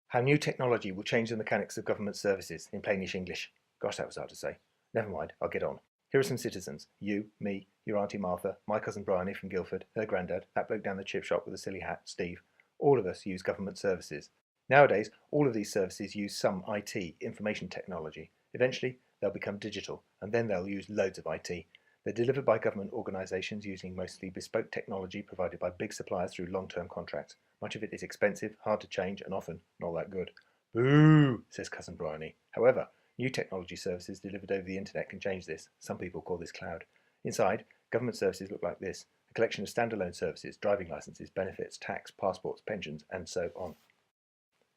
How new technology will change the mechanics of government services in plainish English. Gosh, that was hard to say. Never mind, I'll get on. Here are some citizens. You, me, your Auntie Martha, my cousin Bryony from Guildford, her granddad, that bloke down the chip shop with a silly hat, Steve. All of us use government services. Nowadays, all of these services use some IT, information technology. Eventually, they'll become digital, and then they'll use loads of IT. They're delivered by government organisations using mostly bespoke technology provided by big suppliers through long-term contracts. Much of it is expensive, hard to change, and often not that good. Boo, says cousin Bryony. However, new technology services delivered over the internet can change this. Some people call this cloud. Inside, government services look like this: a collection of standalone services, driving licenses, benefits, tax, passports, pensions, and so on.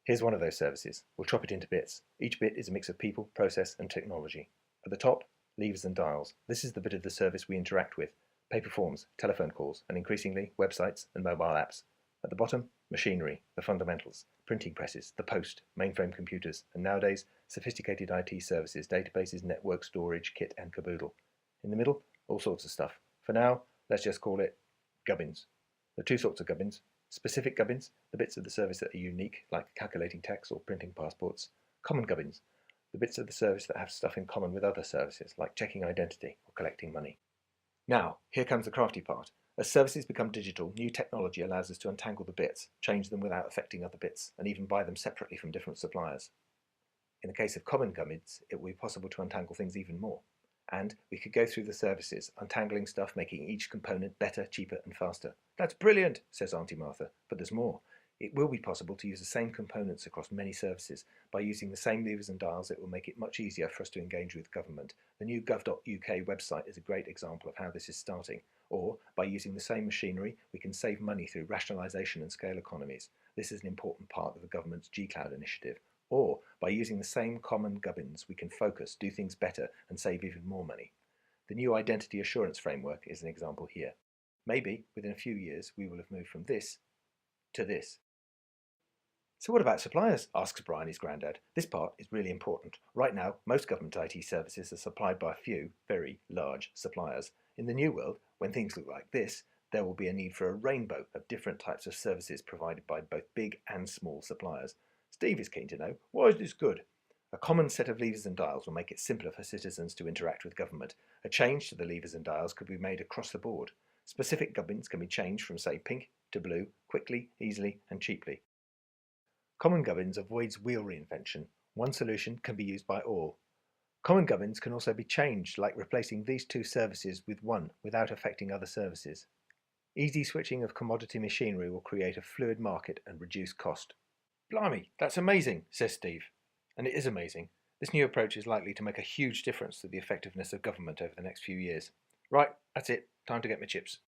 Here's one of those services. We'll chop it into bits. Each bit is a mix of people, process, and technology. At the top, levers and dials. This is the bit of the service we interact with: paper forms, telephone calls, and increasingly websites and mobile apps. At the bottom, machinery, the fundamentals: printing presses, the post, mainframe computers, and nowadays, sophisticated IT services, databases, network storage, kit and caboodle. In the middle, all sorts of stuff. For now, let's just call it gubbins. There are two sorts of gubbins: specific gubbins, the bits of the service that are unique, like calculating tax or printing passports; common gubbins, the bits of the service that have stuff in common with other services, like checking identity or collecting money. Now, here comes the crafty part. As services become digital, new technology allows us to untangle the bits, change them without affecting other bits, and even buy them separately from different suppliers. In the case of common gubbins, it will be possible to untangle things even more. And we could go through the services, untangling stuff, making each component better, cheaper, and faster. That's brilliant, says Auntie Martha, but there's more. It will be possible to use the same components across many services. By using the same levers and dials, it will make it much easier for us to engage with government. The new gov.uk website is a great example of how this is starting. Or, by using the same machinery, we can save money through rationalisation and scale economies. This is an important part of the government's G-Cloud initiative. Or, by using the same common gubbins, we can focus, do things better, and save even more money. The new identity assurance framework is an example here. Maybe, within a few years, we will have moved from this to this. So what about suppliers? Asks Bryony's granddad. This part is really important. Right now, most government IT services are supplied by a few, very large suppliers. In the new world, when things look like this, there will be a need for a rainbow of different types of services provided by both big and small suppliers. Steve is keen to know, why is this good? A common set of levers and dials will make it simpler for citizens to interact with government. A change to the levers and dials could be made across the board. Specific gubbins can be changed from, say, pink to blue, quickly, easily, and cheaply. Common gubbins avoids wheel reinvention. One solution can be used by all. Common gubbins can also be changed, like replacing these two services with one without affecting other services. Easy switching of commodity machinery will create a fluid market and reduce cost. Blimey, that's amazing, says Steve. And it is amazing. This new approach is likely to make a huge difference to the effectiveness of government over the next few years. Right, that's it. Time to get my chips.